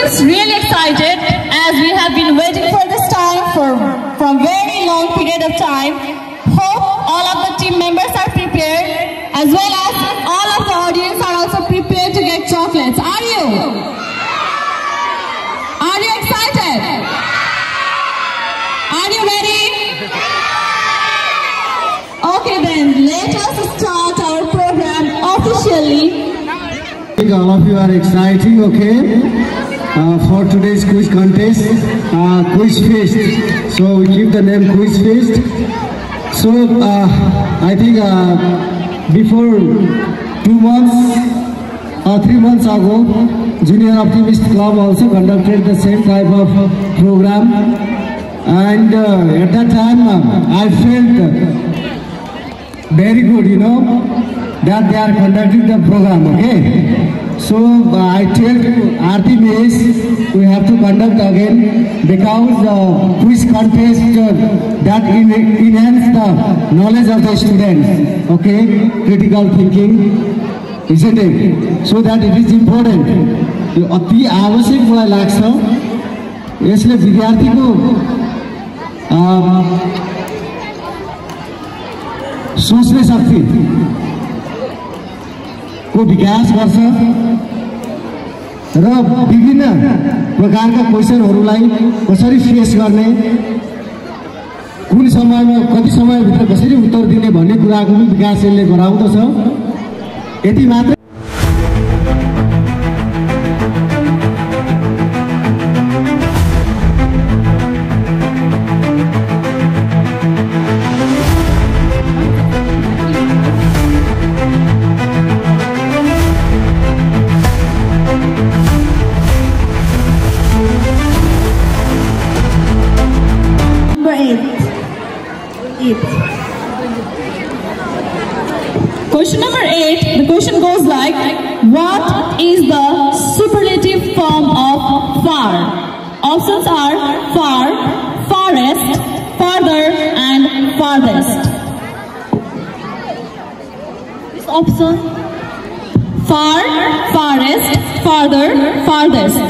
feels really excited as we have been waiting for this time for a very long period of time. Hope all of the team members are prepared as well as all of the audience are also prepared to get chocolates. Are you? Are you excited? Are you ready? Okay then, let us start our program officially. All of you are excited, okay? For today's quiz contest, quiz fest. So we keep the name quiz fest. So I think before 2 months or 3 months ago, Junior Optimist Club also conducted the same type of program, and at that time I felt very good, you know, that they are conducting the program, okay? So I tell Aarti Miss, we have to conduct again because the quiz contest that enhance the knowledge of the students, okay? Critical thinking, isn't it? So that it is important. अति आवश्यक मलाई लाग्छ यसले विद्यार्थीको सोच्ने शक्ति को विकास गर्छ र विभिन्न प्रकारका क्वेशनहरूलाई कसरी फेस गर्ने, कुन समयमा कति समयभित्र कसरी उत्तर दिने भन्ने कुराको पनि विकास यसले गराउँदछ। यति मात्र Question number 8, the question goes like, what is the superlative form of far? Options are far, farthest, farther and farthest. This option, far, farthest, farther, farthest.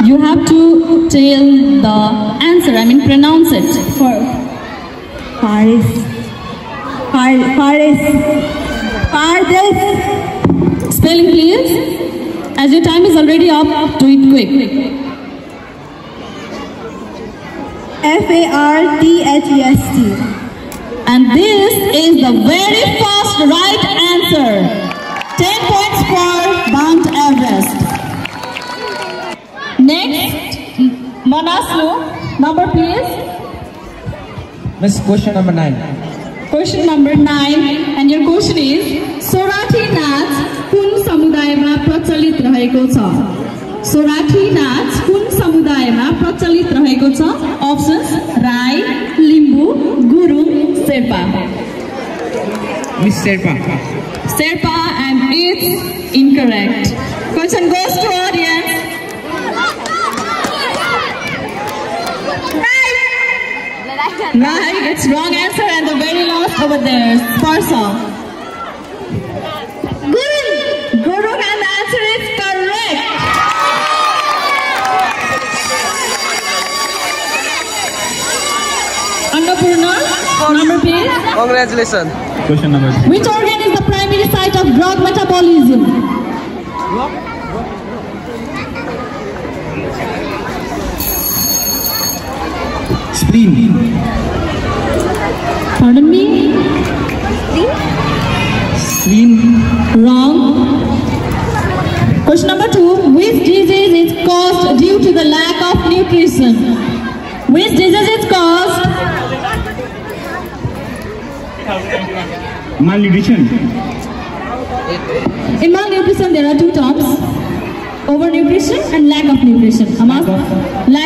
You have to tell the answer, I mean pronounce it. Farthest. Spelling please. As your time is already up, do it quick. Farthest. And this is the very first right answer. 10 points for Mount Everest. Next, Manaslu, number please. Miss, question number 9. Question number 9, and your question is, Sorathi नाच कुन समुदायमा प्रचलित रहेको छ? Sorathi नाच कुन समुदायमा प्रचलित रहेको छ? Options: राई, Limbu, Gurung, Sherpa. Miss Sherpa. Sherpa, and it's incorrect. Question goes to audience. Right, it's wrong answer, and the very last over there, Sparsa. Gurung, and the answer is correct. Annapurna, number please. Congratulations. Question number 3. Which organ is the primary site of drug metabolism? spleen. Pardon me? Spleen. Wrong. Question number 2. Which disease is caused due to the lack of nutrition? Which disease is caused? Malnutrition. In malnutrition, there are two terms: overnutrition and lack of nutrition. Lack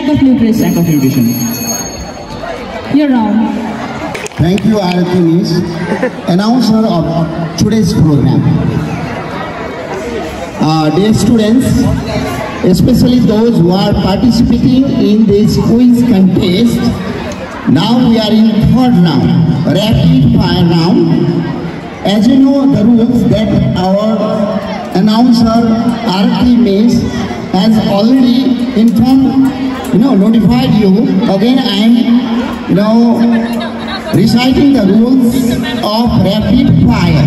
of nutrition. Lack of nutrition. You're wrong. Thank you, Aarti Miss, announcer of today's program. Dear students, especially those who are participating in this quiz contest, now we are in third round, rapid fire round. As you know the rules that our announcer Arati Miss has already informed, notified you. Again I am, reciting the rules of rapid fire.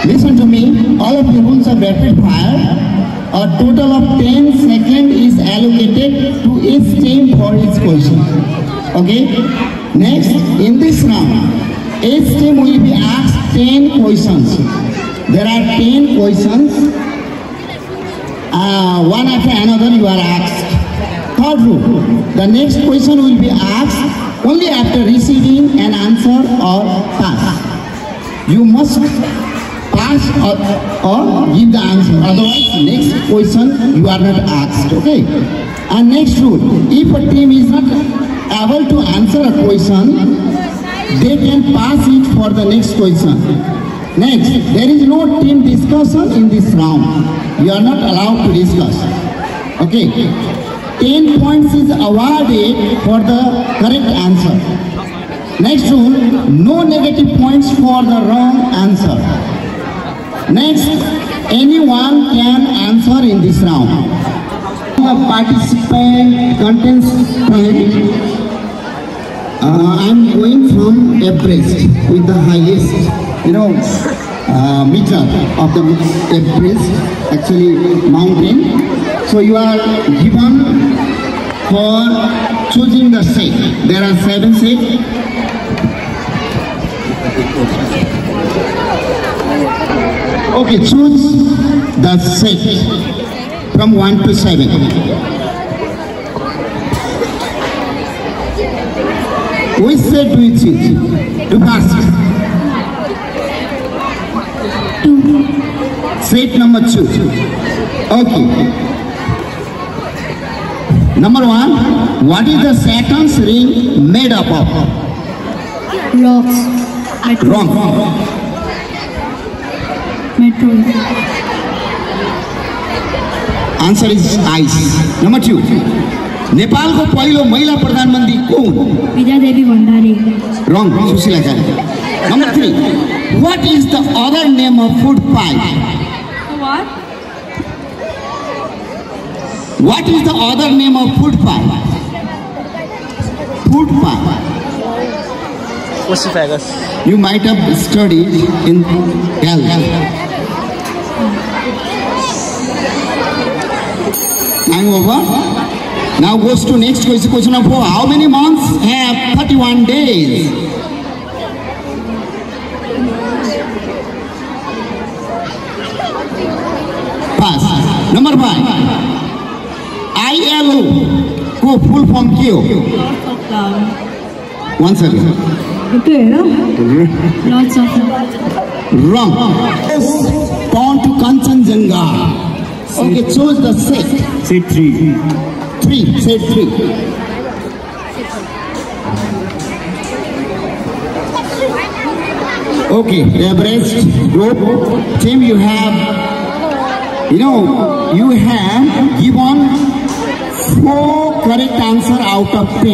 Listen to me, all of the rules of rapid fire. A total of 10 seconds is allocated to each team for each question. Okay? Next, in this round, each team will be asked 10 questions. There are 10 questions. One after another you are asked. Third rule, the next question will be asked only after receiving an answer or pass. You must pass or give the answer, otherwise next question you are not asked. Okay? And next rule, if a team is not able to answer a question, they can pass it for the next question. Next, there is no team discussion in this round. You are not allowed to discuss. Okay? 10 points is awarded for the correct answer. Next rule, no negative points for the wrong answer. Next, anyone can answer in this round. A participant contestant, I'm going from Everest with the highest, meter of the Everest, actually mountain. So you are given for choosing the set. There are 7 sets. Okay, choose the set from 1 to 7. Which set do you choose? To pass. 2. Set number 2. Okay. Number 1. What is the Saturn's ring made up of? Rocks. Wrong. Answer is ice. Number 2. Nepal को पहिलो महिला प्रधानमन्त्री कौन? विद्यादेवी भण्डारी. Wrong. Susila Kari. Number 3. What is the other name of food pie? What? What is the other name of food pie? Food pie. You might have studied in Delhi. Time over. Now goes to next question. Question number 4. How many months have 31 days? Pass. Number 5. ILO को full form क्या हो? Once again. Lots of love. Wrong. Bound to Kanchenjunga. Okay, choose the set. Set 3. 3. Set 3. Okay, Everest group team, you have given 4 correct answer out of 10.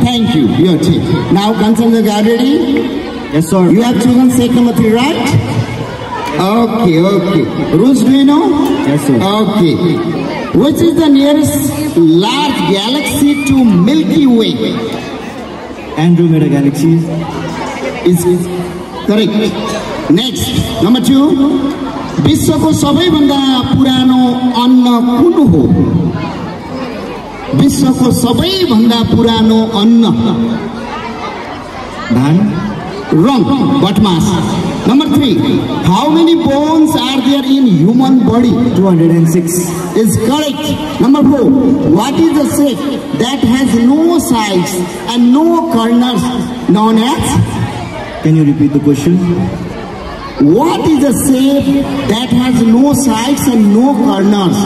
Thank you, your team. Now, Kanchenjunga, ready? Yes, sir. You have chosen set number 3, right? Okay. Rules, do you know? Yes, sir. Okay. Which is the nearest large galaxy to Milky Way? Andromeda Galaxy is correct. Next, number 2. विश्वको सबैभन्दा पुरानो अन्न कुन हो? विश्वको सबैभन्दा पुरानो अन्न धान. Wrong. But mass. Number 3. How many bones are there in human body? 206. Is correct. Number 4. What is the shape that has no sides and no corners known as? Can you repeat the question? What is the shape that has no sides and no corners?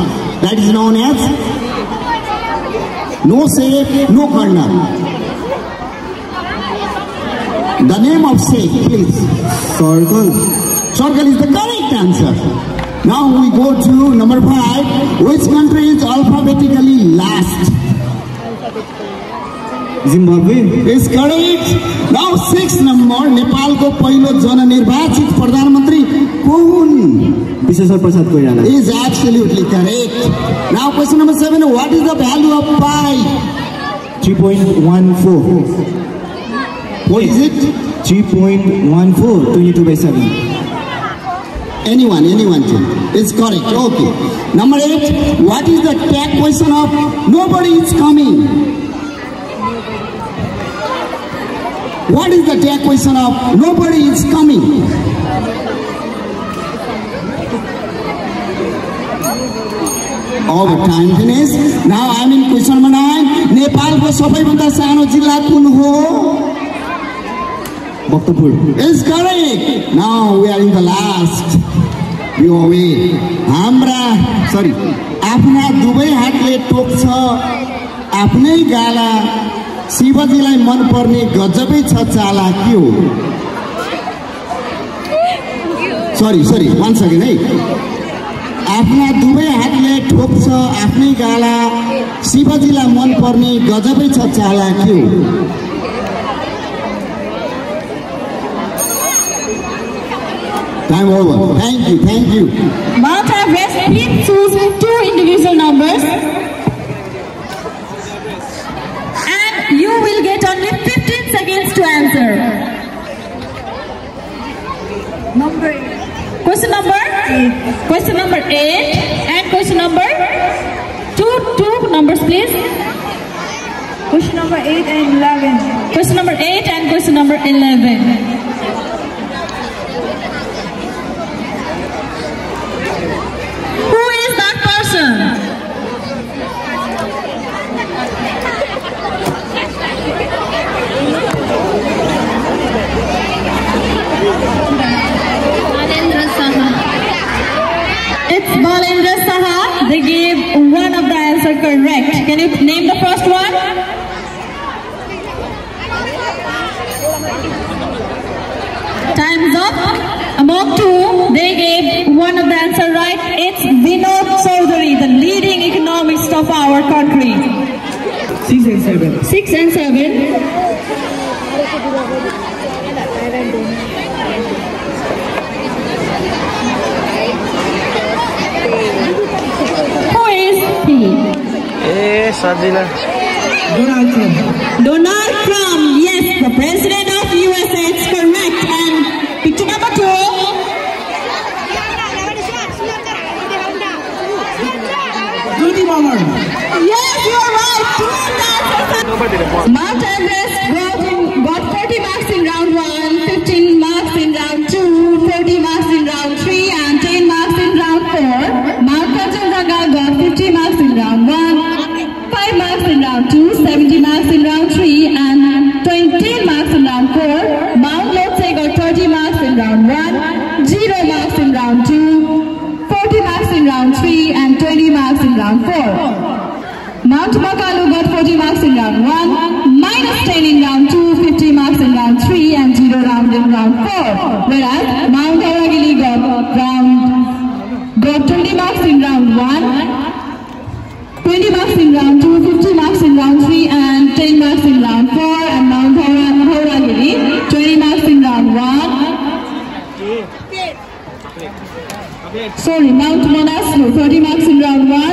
That is known as? No shape, no corner. The name of Sheikh, please. Circle. Circle is the correct answer. Now we go to number 5. Which country is alphabetically last? Zimbabwe. Is correct. Now 6 number. Nepal ko पहिलो जननिर्वाचित प्रधानमन्त्री कुन? Viseshwar Prasad Koirala. Is absolutely correct. Now question number 7. What is the value of pi? 3.14. What is it? 3.14 22/7. Anyone can. It's correct. Okay. Number 8. What is the tag question of nobody is coming? What is the tag question of nobody is coming? All the time finished. Now I'm in question number 9. Nepal ko सबैभन्दा सानो जिल्ला कुन हो? Bhaktapur. Is correct. Now we are in the last. You away. आफ्ना दुवै हातले टोक्छ आफ्नै गाला शिवजीलाई मन पर्ने गजबै छ चाला के हो? सरी once again है. आफ्ना दुवै हातले ठोक्छ आफ्नै गाला शिवजीलाई मन पर्ने गजबै छ चाला के हो? Time over. Thank you. Mount Everest, please choose 2 individual numbers. And you will get only 15 seconds to answer. Question number 8 and question number 2 numbers, please. Question number 8 and 11. Question number 8 and question number 11. Who is that person? It's Balendra Saha. They gave one of the answer correct. Can you name the first one? Time's up. Among 2, they gave one of the answer right. It's Vinod Chaudhary, the leading economist of our country. 6 and 7. 6 and 7. Who is he? Sadila. Donald Trump. Yes, the president of USA. It's correct. And picture number 2. Yes, you're right. Mount Everest got 40 marks in round 1, 15 marks in round 2, 30 marks in round 3, and 10 marks in round 4. Mount Kanchenjunga got 50 marks in round 1, 5 marks in round 2, 70 marks in round 3, and 20 marks in round 4. Mount Lhotse got 30 marks in round 1, 0 marks in round 2, 40 marks in round 3, and 20 marks in round 4. Mount Makalu got 40 marks in round 1, minus 10 in round 2, 50 marks in round 3, and 0 round in round 4. Whereas Mount Hauragiri got 20 marks in round 1, 20 marks in round 2, 50 marks in round 3, and 10 marks in round 4. And Mount Hauragiri, 20 marks in round 1. Sorry, Mount Manaslu, 30 marks in round 1.